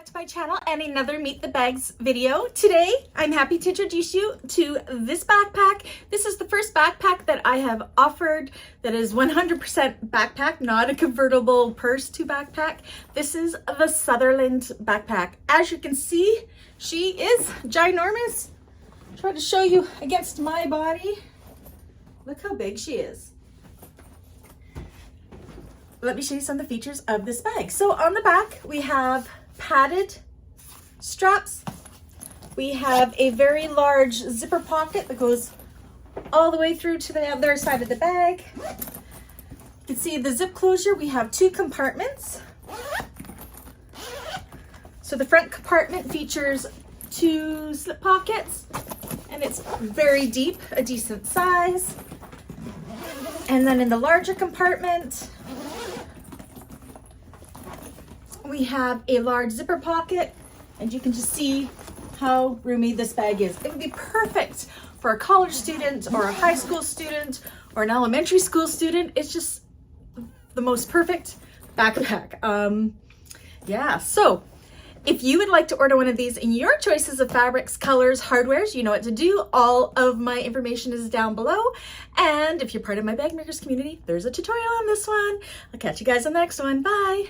to my channel and another Meet the Bags video. Today, I'm happy to introduce you to this backpack. This is the first backpack that I have offered that is 100% backpack, not a convertible purse to backpack. This is the Sutherland backpack. As you can see, she is ginormous. Try to show you against my body. Look how big she is. Let me show you some of the features of this bag. So on the back, we have padded straps. We have a very large zipper pocket that goes all the way through to the other side of the bag. You can see the zip closure. We have two compartments. So the front compartment features two slip pockets, and it's very deep, a decent size. And then in the larger compartment, we have a large zipper pocket, and you can just see how roomy this bag is. It would be perfect for a college student or a high school student or an elementary school student. It's just the most perfect backpack. Yeah, so if you would like to order one of these in your choices of fabrics, colors, hardwares, you know what to do. All of my information is down below. And if you're part of my bag makers community, there's a tutorial on this one. I'll catch you guys on the next one. Bye.